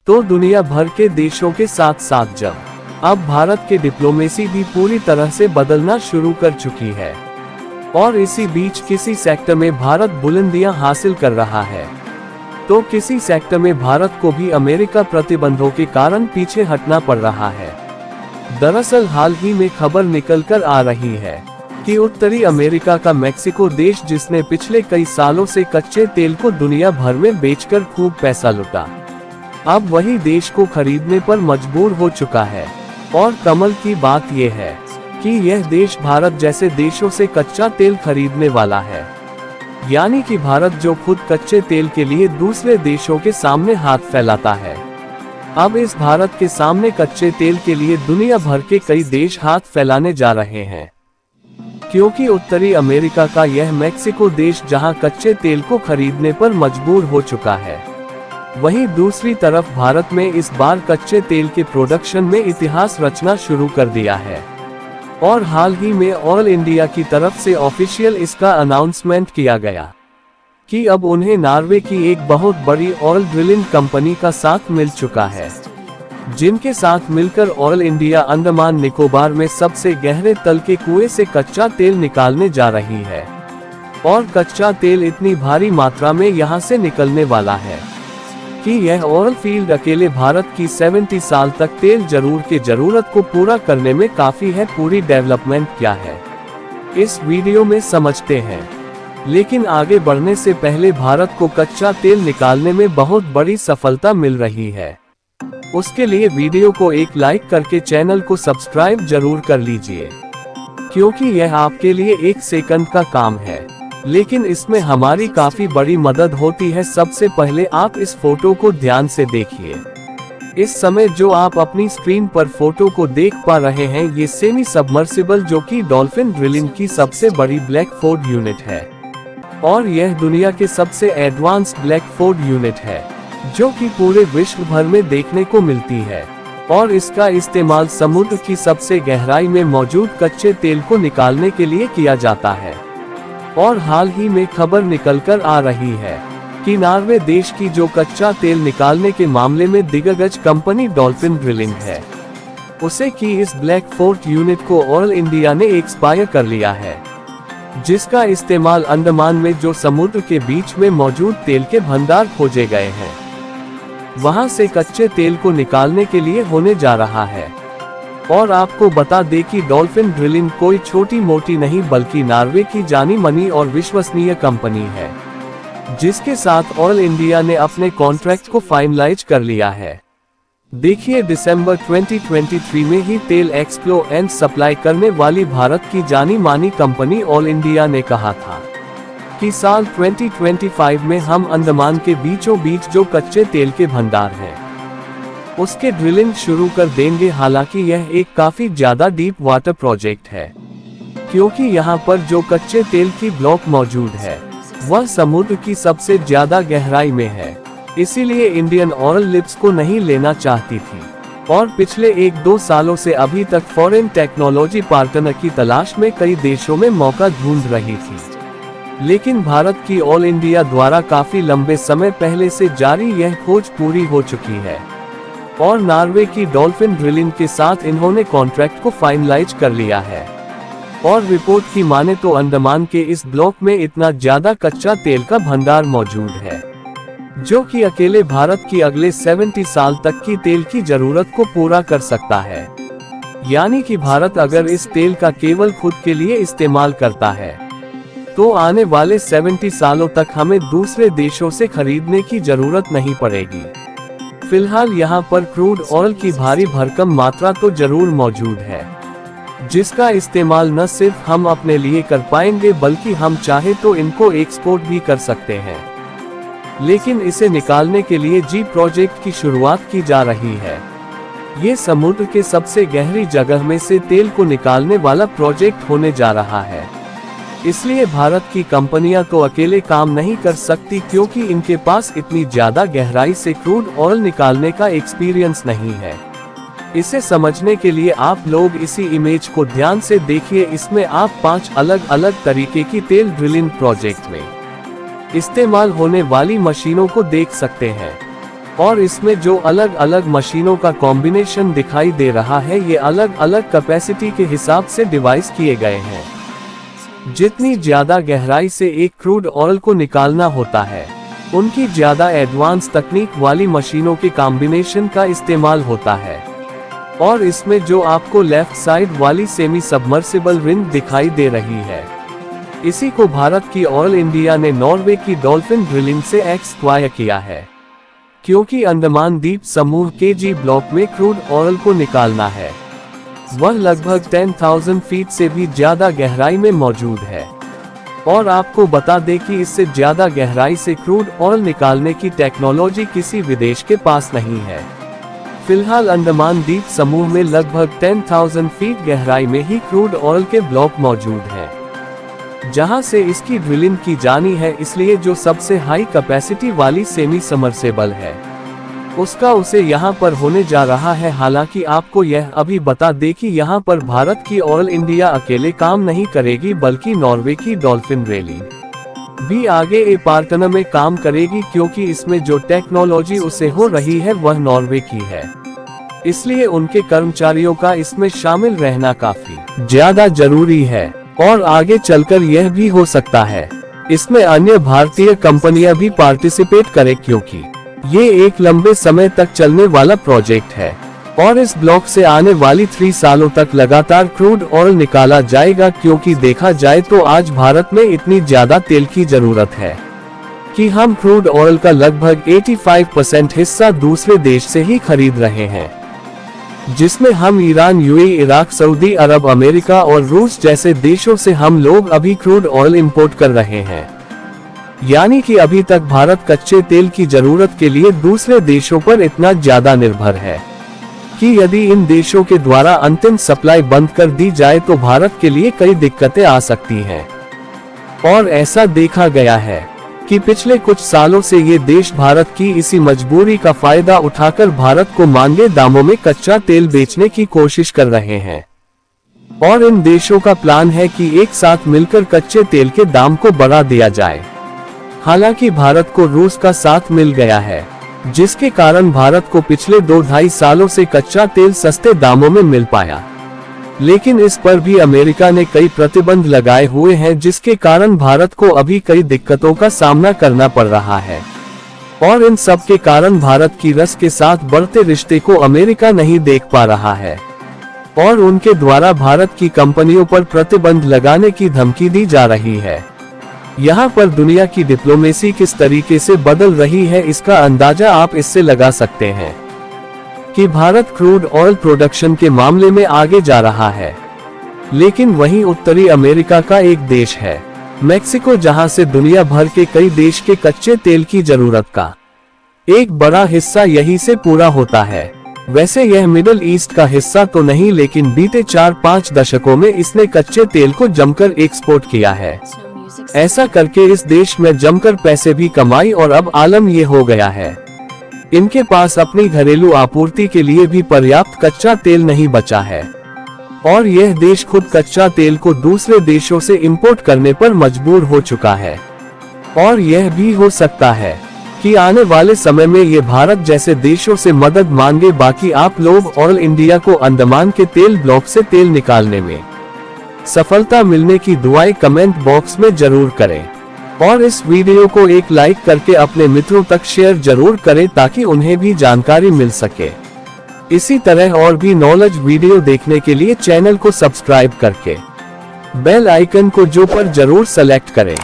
तो दुनिया भर के देशों के साथ साथ जब अब भारत के डिप्लोमेसी भी पूरी तरह से बदलना शुरू कर चुकी है और इसी बीच किसी सेक्टर में भारत बुलंदियां हासिल कर रहा है तो किसी सेक्टर में भारत को भी अमेरिका प्रतिबंधों के कारण पीछे हटना पड़ रहा है। दरअसल हाल ही में खबर निकलकर आ रही है कि उत्तरी अमेरिका का मेक्सिको देश, जिसने पिछले कई सालों से कच्चे तेल को दुनिया भर में बेचकर खूब पैसा लुटा, अब वही देश को खरीदने पर मजबूर हो चुका है। और कमाल की बात यह है कि यह देश भारत जैसे देशों से कच्चा तेल खरीदने वाला है, यानी कि भारत जो खुद कच्चे तेल के लिए दूसरे देशों के सामने हाथ फैलाता है, अब इस भारत के सामने कच्चे तेल के लिए दुनिया भर के कई देश हाथ फैलाने जा रहे हैं, क्योंकि उत्तरी अमेरिका का यह मेक्सिको देश जहां कच्चे तेल को खरीदने पर मजबूर हो चुका है, वहीं दूसरी तरफ भारत में इस बार कच्चे तेल के प्रोडक्शन में इतिहास रचना शुरू कर दिया है। और हाल ही में ऑयल इंडिया की तरफ से ऑफिशियल इसका अनाउंसमेंट किया गया कि अब उन्हें नॉर्वे की एक बहुत बड़ी ऑयल ड्रिलिंग कंपनी का साथ मिल चुका है, जिनके साथ मिलकर ऑयल इंडिया अंडमान निकोबार में सबसे गहरे तल के कुएं से कच्चा तेल निकालने जा रही है। और कच्चा तेल इतनी भारी मात्रा में यहां से निकलने वाला है कि यह ऑयल फील्ड अकेले भारत की 70 साल तक तेल जरूरत को पूरा करने में काफी है। पूरी डेवलपमेंट क्या है इस वीडियो में समझते हैं, लेकिन आगे बढ़ने से पहले भारत को कच्चा तेल निकालने में बहुत बड़ी सफलता मिल रही है। उसके लिए वीडियो को एक लाइक करके चैनल को सब्सक्राइब जरूर कर लीजिए, क्योंकि यह आपके लिए 1 सेकंड का काम है, लेकिन इसमें हमारी काफी बड़ी मदद होती है। सबसे पहले आप इस फोटो को ध्यान से देखिए। इस समय जो आप अपनी स्क्रीन पर फोटो को देख पा रहे हैं, ये सेमी सबमर्सिबल जो कि डॉल्फिन ड्रिलिंग की सबसे बड़ी ब्लैकफोर्ड यूनिट है, और यह दुनिया के सबसे एडवांस्ड ब्लैकफोर्ड यूनिट है जो कि पूरे विश्व भर में देखने को मिलती है। और इसका इस्तेमाल समुद्र की सबसे गहराई में मौजूद कच्चे तेल को निकालने के लिए किया जाता है। और हाल ही में खबर निकलकर आ रही है कि नॉर्वे देश की जो कच्चा तेल निकालने के मामले में दिग्गज कंपनी डॉल्फिन ड्रिलिंग है, उसे की इस ब्लैकफोर्ड यूनिट को ऑयल इंडिया ने एक्सपायर कर लिया है, जिसका इस्तेमाल अंडमान में जो समुद्र के बीच में मौजूद तेल के भंडार खोजे गए हैं, वहां से कच्चे तेल को निकालने के लिए होने जा रहा है। और आपको बता दें कि डॉल्फिन ड्रिलिंग कोई छोटी मोटी नहीं बल्कि नॉर्वे की जानी मानी और विश्वसनीय कंपनी है, जिसके साथ ऑयल इंडिया ने अपने कॉन्ट्रैक्ट को फाइनलाइज कर लिया है। देखिए, दिसंबर 2023 में ही तेल एक्सप्लो एंड सप्लाई करने वाली भारत की जानी मानी कंपनी ऑयल इंडिया ने कहा था कि साल 2025 में हम अंडमान के बीचों बीच जो कच्चे तेल के भंडार हैं, उसके ड्रिलिंग शुरू कर देंगे। हालांकि यह एक काफी ज्यादा डीप वाटर प्रोजेक्ट है, क्योंकि यहां पर जो कच्चे तेल की ब्लॉक मौजूद है वह समुद्र की सबसे ज्यादा गहराई में है, इसीलिए इंडियन ऑयल लिप्स को नहीं लेना चाहती थी और पिछले 1-2 सालों से अभी तक फॉरेन टेक्नोलॉजी पार्टनर की तलाश में कई देशों में मौका ढूंढ रही थी। लेकिन भारत की ऑयल इंडिया द्वारा काफी लंबे समय पहले से जारी यह खोज पूरी हो चुकी है और नॉर्वे की डॉल्फिन ड्रिलिंग के साथ इन्होंने कॉन्ट्रैक्ट को फाइनलाइज कर लिया है। और रिपोर्ट की माने तो अंडमान के इस ब्लॉक में इतना ज्यादा कच्चा तेल का भंडार मौजूद है, जो कि अकेले भारत की अगले 70 साल तक की तेल की जरूरत को पूरा कर सकता है। यानी कि भारत अगर इस तेल का केवल खुद के लिए इस्तेमाल करता है, तो आने वाले 70 सालों तक हमें दूसरे देशों से खरीदने की जरूरत नहीं पड़ेगी। फिलहाल यहाँ पर क्रूड ऑयल की भारी भरकम मात्रा तो जरूर मौजूद है, जिसका इस्तेमाल न सिर्फ हम अपने लिए कर पाएंगे बल्कि हम चाहे तो इनको एक्सपोर्ट भी कर सकते हैं। लेकिन इसे निकालने के लिए जी प्रोजेक्ट की शुरुआत की जा रही है। ये समुद्र के सबसे गहरी जगह में से तेल को निकालने वाला प्रोजेक्ट होने जा रहा है, इसलिए भारत की कंपनियां तो अकेले काम नहीं कर सकती, क्योंकि इनके पास इतनी ज्यादा गहराई से क्रूड ऑयल निकालने का एक्सपीरियंस नहीं है। इसे समझने के लिए आप लोग इसी इमेज को ध्यान से देखिए। इसमें आप 5 अलग अलग तरीके की तेल ड्रिलिंग प्रोजेक्ट में इस्तेमाल होने वाली मशीनों को देख सकते हैं। और इसमें जो अलग अलग मशीनों का कॉम्बिनेशन दिखाई दे रहा है ये अलग अलग कैपेसिटी के हिसाब से डिवाइस किए गए हैं। जितनी ज्यादा गहराई से एक क्रूड ऑयल को निकालना होता है उनकी ज्यादा एडवांस तकनीक वाली मशीनों के कॉम्बिनेशन का इस्तेमाल होता है। और इसमें जो आपको लेफ्ट साइड वाली सेमी सबमर्सिबल रिंग दिखाई दे रही है इसी को भारत की ऑयल इंडिया ने नॉर्वे की डॉल्फिन ड्रिलिंग से एक्वायर किया है, क्योंकि अंडमान द्वीप समूह के जी ब्लॉक में क्रूड ऑयल को निकालना है वह लगभग 10,000 फीट से भी ज्यादा गहराई में मौजूद है। और आपको बता दें कि इससे ज्यादा गहराई से क्रूड ऑयल निकालने की टेक्नोलॉजी किसी विदेश के पास नहीं है। फिलहाल अंडमान द्वीप समूह में लगभग 10,000 फीट गहराई में ही क्रूड ऑयल के ब्लॉक मौजूद हैं, जहां से इसकी ड्रिलिंग की जानी है, इसलिए जो सबसे हाई कैपेसिटी वाली सेमी सबमर्सिबल है उसका उसे यहां पर होने जा रहा है। हालांकि आपको यह अभी बता दें कि यहां पर भारत की ऑयल इंडिया अकेले काम नहीं करेगी बल्कि नॉर्वे की डॉल्फिन ड्रिलिंग भी आगे ए पार्टनर में काम करेगी, क्योंकि इसमें जो टेक्नोलॉजी उसे हो रही है वह नॉर्वे की है, इसलिए उनके कर्मचारियों का इसमें शामिल रहना काफी ज्यादा जरूरी है। और आगे चलकर यह भी हो सकता है इसमें अन्य भारतीय कंपनियां भी पार्टिसिपेट करें, क्योंकि ये एक लंबे समय तक चलने वाला प्रोजेक्ट है और इस ब्लॉक से आने वाली 3 सालों तक लगातार क्रूड ऑयल निकाला जाएगा, क्योंकि देखा जाए तो आज भारत में इतनी ज्यादा तेल की जरूरत है कि हम क्रूड ऑयल का लगभग 85% हिस्सा दूसरे देश से ही खरीद रहे हैं, जिसमें हम ईरान, यूएई, इराक, सऊदी अरब, अमेरिका और रूस जैसे देशों से हम लोग अभी क्रूड ऑयल इंपोर्ट कर रहे हैं। यानी कि अभी तक भारत कच्चे तेल की जरूरत के लिए दूसरे देशों पर इतना ज्यादा निर्भर है कि यदि इन देशों के द्वारा अंतिम सप्लाई बंद कर दी जाए तो भारत के लिए कई दिक्कतें आ सकती हैं। और ऐसा देखा गया है कि पिछले कुछ सालों से ये देश भारत की इसी मजबूरी का फायदा उठाकर भारत को महंगे दामों में कच्चा तेल बेचने की कोशिश कर रहे हैं। और इन देशों का प्लान है कि एक साथ मिलकर कच्चे तेल के दाम को बढ़ा दिया जाए। हालांकि भारत को रूस का साथ मिल गया है, जिसके कारण भारत को पिछले 2-2.5 सालों से कच्चा तेल सस्ते दामों में मिल पाया, लेकिन इस पर भी अमेरिका ने कई प्रतिबंध लगाए हुए हैं, जिसके कारण भारत को अभी कई दिक्कतों का सामना करना पड़ रहा है। और इन सब के कारण भारत की रूस के साथ बढ़ते रिश्ते को अमेरिका नहीं देख पा रहा है और उनके द्वारा भारत की कंपनियों पर प्रतिबंध लगाने की धमकी दी जा रही है। यहाँ पर दुनिया की डिप्लोमेसी किस तरीके से बदल रही है इसका अंदाजा आप इससे लगा सकते हैं कि भारत क्रूड ऑयल प्रोडक्शन के मामले में आगे जा रहा है, लेकिन वहीं उत्तरी अमेरिका का एक देश है मेक्सिको, जहां से दुनिया भर के कई देश के कच्चे तेल की जरूरत का एक बड़ा हिस्सा यहीं से पूरा होता है। वैसे यह मिडिल ईस्ट का हिस्सा तो नहीं, लेकिन बीते 4-5 दशकों में इसने कच्चे तेल को जमकर एक्सपोर्ट किया है। ऐसा करके इस देश में जमकर पैसे भी कमाई और अब आलम ये हो गया है इनके पास अपनी घरेलू आपूर्ति के लिए भी पर्याप्त कच्चा तेल नहीं बचा है और यह देश खुद कच्चा तेल को दूसरे देशों से इंपोर्ट करने पर मजबूर हो चुका है। और यह भी हो सकता है कि आने वाले समय में ये भारत जैसे देशों से मदद मांगे। बाकी आप लोग ऑयल इंडिया को अंडमान के तेल ब्लॉक से तेल निकालने में सफलता मिलने की दुआएं कमेंट बॉक्स में जरूर करें और इस वीडियो को एक लाइक करके अपने मित्रों तक शेयर जरूर करें ताकि उन्हें भी जानकारी मिल सके। इसी तरह और भी नॉलेज वीडियो देखने के लिए चैनल को सब्सक्राइब करके बेल आइकन को जो पर जरूर सेलेक्ट करें।